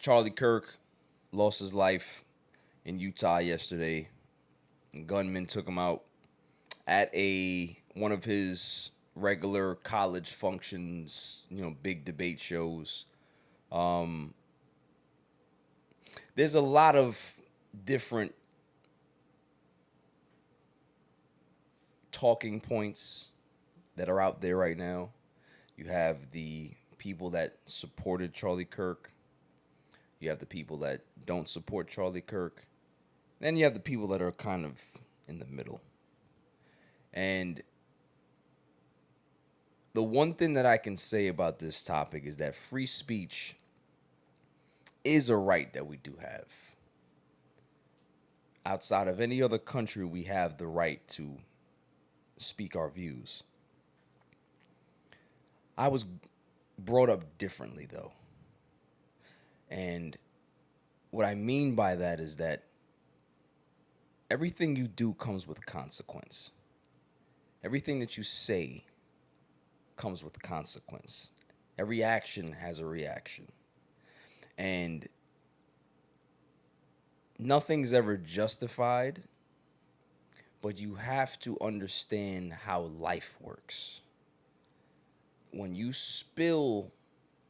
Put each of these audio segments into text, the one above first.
Charlie Kirk lost his life in Utah yesterday. Gunmen took him out at a one of his regular college functions, big debate shows. Um, there's a lot of different talking points that are out there right now. You have the people that supported Charlie Kirk. You have the people that don't support Charlie Kirk. Then you have the people that are kind of in the middle. And the one thing that I can say about this topic is that free speech is a right that we do have. Outside of any other country, we have the right to speak our views. I was brought up differently, though. And what I mean by that is that everything you do comes with consequence. Everything that you say comes with consequence. Every action has a reaction. And nothing's ever justified, but you have to understand how life works. When you spill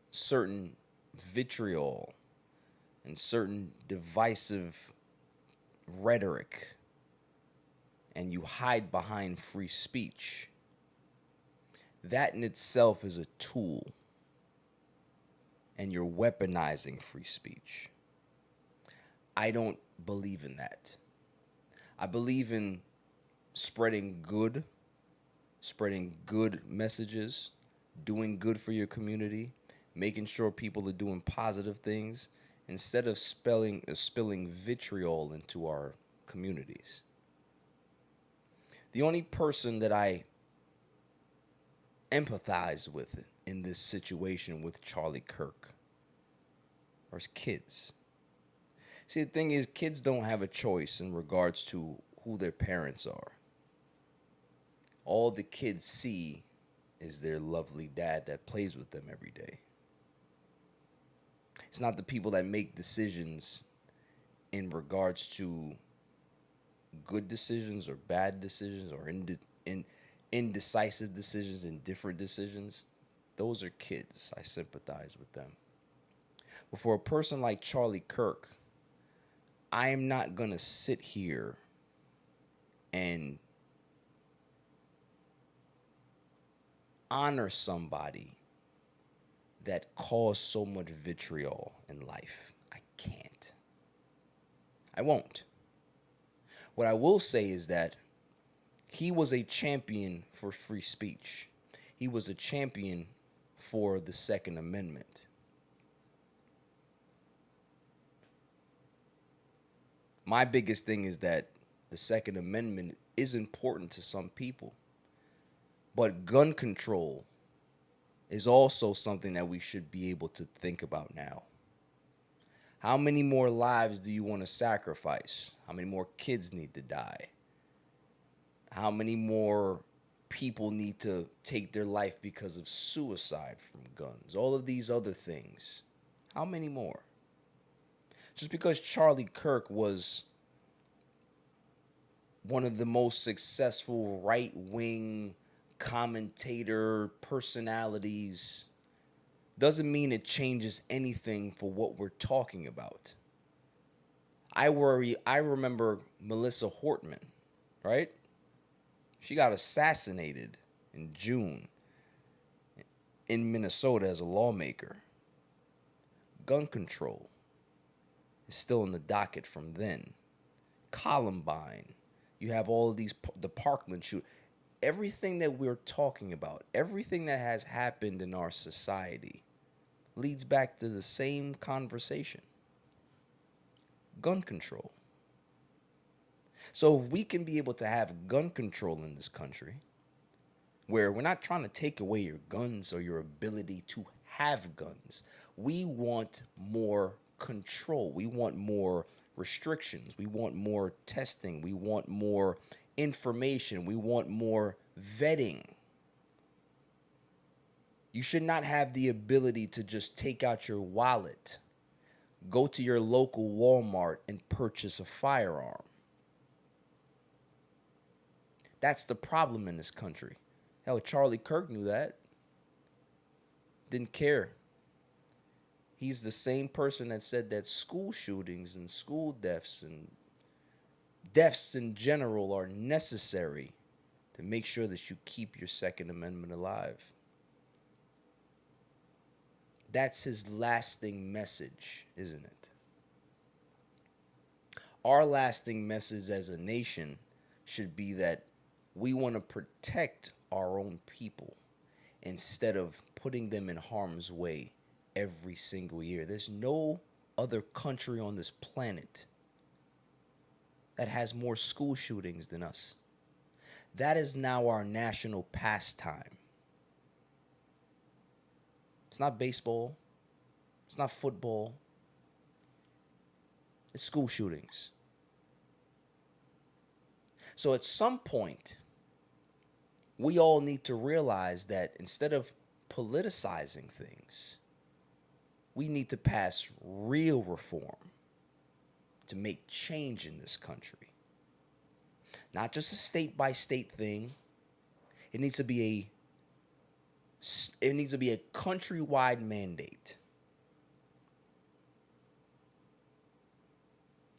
certain vitriol and certain divisive rhetoric and you hide behind free speech, that in itself is a tool, and you're weaponizing free speech. I don't believe in that. I believe in spreading good messages, doing good for your community, making sure people are doing positive things instead of spilling vitriol into our communities. The only person that I empathize with in this situation with Charlie Kirk are his kids. See, the thing is, kids don't have a choice in regards to who their parents are. All the kids see is their lovely dad that plays with them every day. It's not the people that make decisions in regards to good decisions or bad decisions or indecisive decisions, indifferent decisions. Those are kids. I sympathize with them. But for a person like Charlie Kirk, I am not going to sit here and honor somebody that caused so much vitriol in life. I can't. I won't. What I will say is that he was a champion for free speech. He was a champion for the Second Amendment. My biggest thing is that the Second Amendment is important to some people, but gun control is also something that we should be able to think about now. How many more lives do you want to sacrifice? How many more kids need to die? How many more people need to take their life because of suicide from guns? All of these other things. How many more? Just because Charlie Kirk was one of the most successful right-wing commentator personalities doesn't mean it changes anything for what we're talking about. I remember Melissa Hortman, right? She got assassinated in June in Minnesota as a lawmaker. Gun control is still on the docket from then. Columbine. You have all of these, the Parkland shoot. Everything that we're talking about, everything that has happened in our society leads back to the same conversation. Gun control. So if we can be able to have gun control in this country, where we're not trying to take away your guns or your ability to have guns, we want more control. We want more restrictions. We want more testing. We want more information. We want more vetting. You should not have the ability to just take out your wallet, go to your local Walmart and purchase a firearm. That's the problem in this country. Hell, Charlie Kirk knew that. Didn't care. He's the same person that said that school shootings and school deaths and deaths in general are necessary to make sure that you keep your Second Amendment alive. That's his lasting message, isn't it? Our lasting message as a nation should be that we want to protect our own people instead of putting them in harm's way every single year. There's no other country on this planet that has more school shootings than us. That is now our national pastime. It's not baseball. It's not football. It's school shootings. So at some point, we all need to realize that instead of politicizing things, we need to pass real reform to make change in this country. Not just a state-by-state thing. It needs to be a countrywide mandate.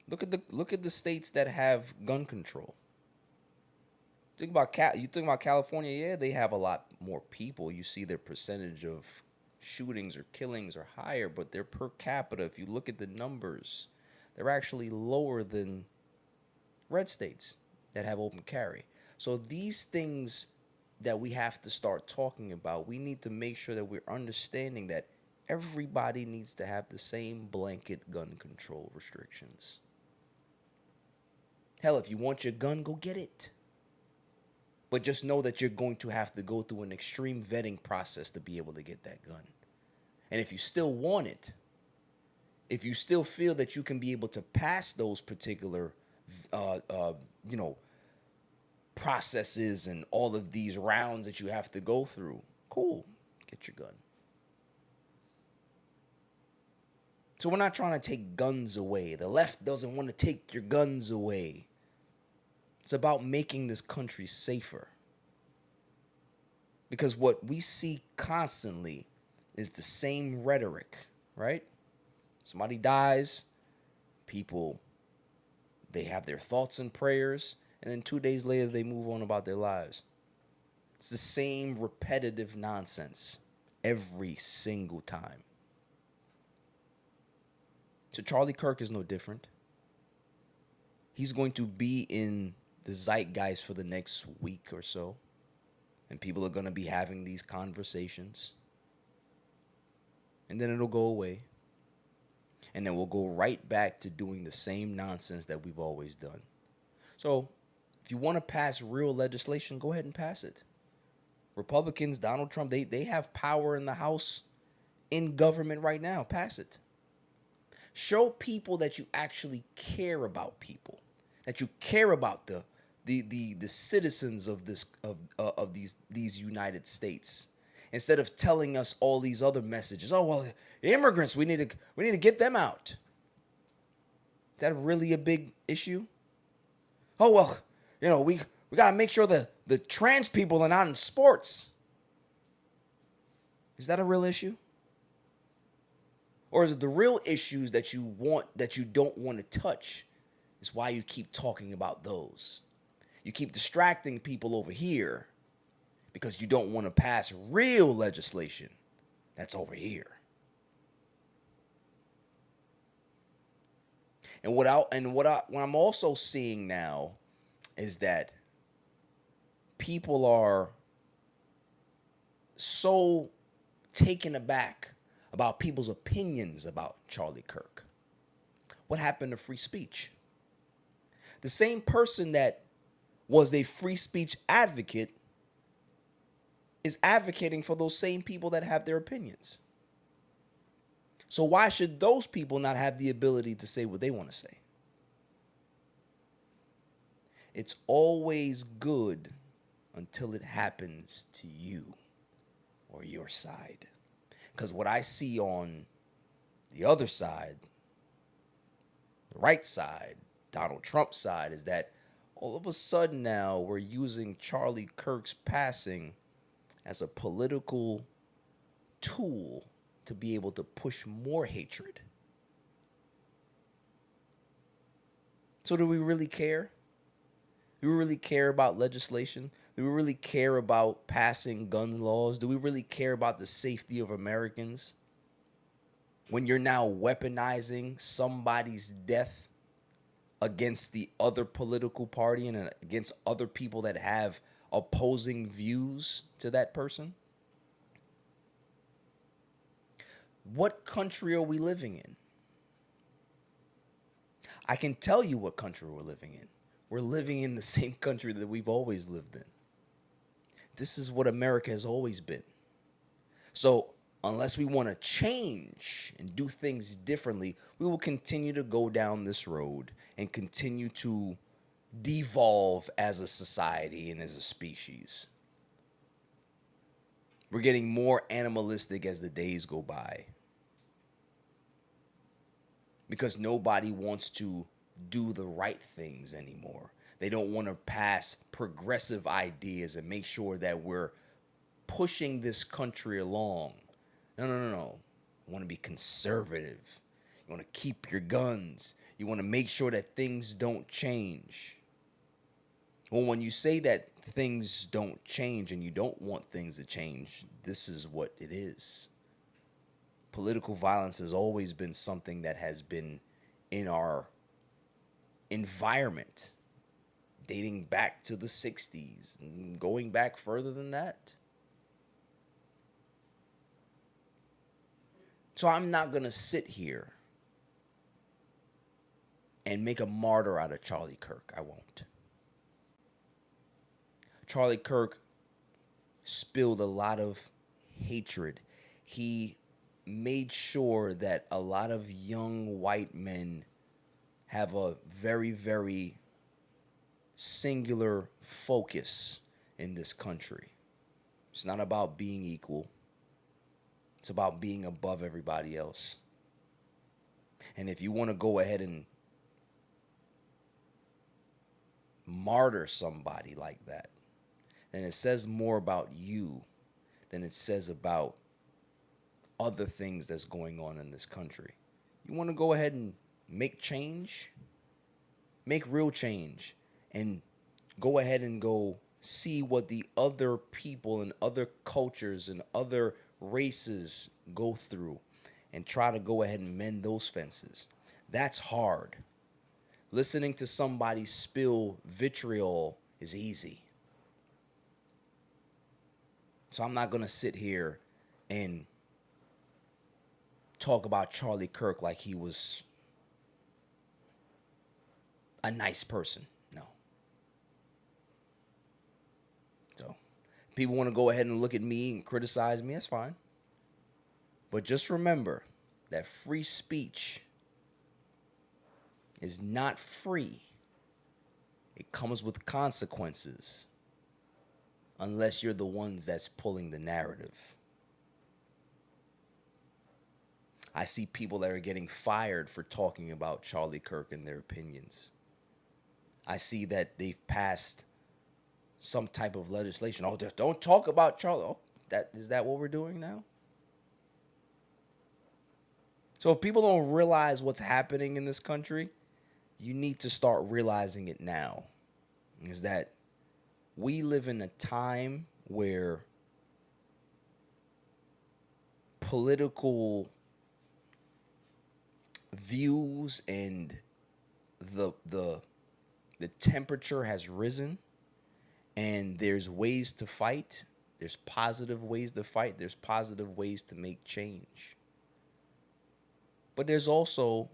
Look at the states that have gun control. You think about California, yeah, they have a lot more people. You see their percentage of shootings or killings are higher, but their per capita, if you look at the numbers, they're actually lower than red states that have open carry. So these things that we have to start talking about, we need to make sure that we're understanding that everybody needs to have the same blanket gun control restrictions. Hell, if you want your gun, go get it. But just know that you're going to have to go through an extreme vetting process to be able to get that gun. And if you still want it, if you still feel that you can be able to pass those particular, processes and all of these rounds that you have to go through, cool, get your gun. So we're not trying to take guns away. The left doesn't want to take your guns away. It's about making this country safer. Because what we see constantly is the same rhetoric, right? Somebody dies, people, they have their thoughts and prayers, and then 2 days later they move on about their lives. It's the same repetitive nonsense every single time. So Charlie Kirk is no different. He's going to be in the zeitgeist for the next week or so. And people are going to be having these conversations. And then it'll go away. And then we'll go right back to doing the same nonsense that we've always done. So if you want to pass real legislation, go ahead and pass it. Republicans, Donald Trump, they have power in the House, in government right now. Pass it. Show people that you actually care about people, that you care about the citizens of these United States, instead of telling us all these other messages. Oh well, immigrants, we need to get them out. Is that really a big issue? Oh well, we gotta make sure the trans people are not in sports. Is that a real issue? Or is it the real issues that you don't want to touch? Is why you keep talking about those. You keep distracting people over here because you don't want to pass real legislation that's over here. And what I'm also seeing now is that people are so taken aback about people's opinions about Charlie Kirk. What happened to free speech? The same person that was a free speech advocate is advocating for those same people that have their opinions. So why should those people not have the ability to say what they want to say? It's always good until it happens to you or your side. Because what I see on the other side the right side, Donald Trump's side, is that all of a sudden now we're using Charlie Kirk's passing as a political tool to be able to push more hatred. So do we really care? Do we really care about legislation? Do we really care about passing gun laws? Do we really care about the safety of Americans? When you're now weaponizing somebody's death against the other political party and against other people that have opposing views to that person? What country are we living in? I can tell you what country we're living in. We're living in the same country that we've always lived in. This is what America has always been. So unless we want to change and do things differently, we will continue to go down this road and continue to devolve as a society and as a species. We're getting more animalistic as the days go by, because nobody wants to do the right things anymore. They don't want to pass progressive ideas and make sure that we're pushing this country along. No. You want to be conservative. You want to keep your guns. You want to make sure that things don't change. Well, when you say that things don't change and you don't want things to change, this is what it is. Political violence has always been something that has been in our environment, dating back to the 60s and going back further than that. So I'm not going to sit here and make a martyr out of Charlie Kirk. I won't. Charlie Kirk spilled a lot of hatred. He made sure that a lot of young white men have a very, very singular focus in this country. It's not about being equal. It's about being above everybody else. And if you want to go ahead and martyr somebody like that, then it says more about you than it says about other things that's going on in this country. You want to go ahead and make change? Make real change. And go ahead and go see what the other people and other cultures and other races go through and try to go ahead and mend those fences. That's hard. Listening to somebody spill vitriol is easy. So I'm not going to sit here and talk about Charlie Kirk like he was a nice person. No. So people want to go ahead and look at me and criticize me, that's fine. But just remember that free speech is not free. It comes with consequences unless you're the ones that's pulling the narrative. I see people that are getting fired for talking about Charlie Kirk and their opinions. I see that they've passed some type of legislation. Oh, don't talk about Charlie. Oh, is that what we're doing now? So if people don't realize what's happening in this country, you need to start realizing it now. Is that we live in a time where political views and the temperature has risen, and there's ways to fight. There's positive ways to fight. There's positive ways to make change. But there's also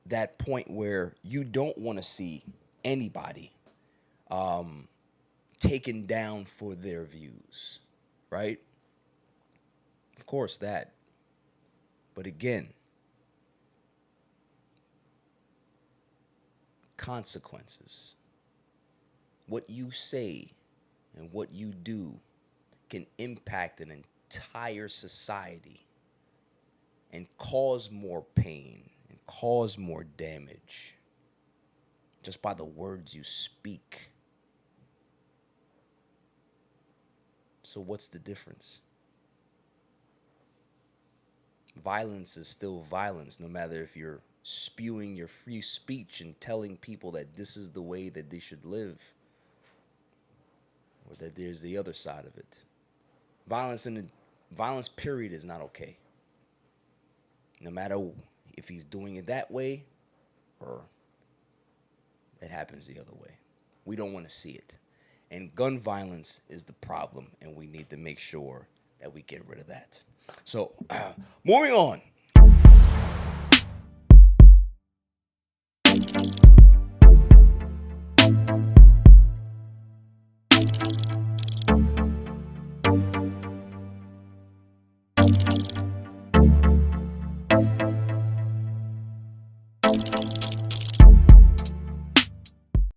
that point where you don't want to see anybody taken down for their views, right? Of course, that. But again, consequences. What you say and what you do can impact an entire society and cause more pain and cause more damage just by the words you speak. So what's the difference? Violence is still violence, no matter if you're spewing your free speech and telling people that this is the way that they should live, or that there's the other side of it. Violence period is not okay. No matter if he's doing it that way or it happens the other way. We don't want to see it. And gun violence is the problem, and we need to make sure that we get rid of that. So, moving on.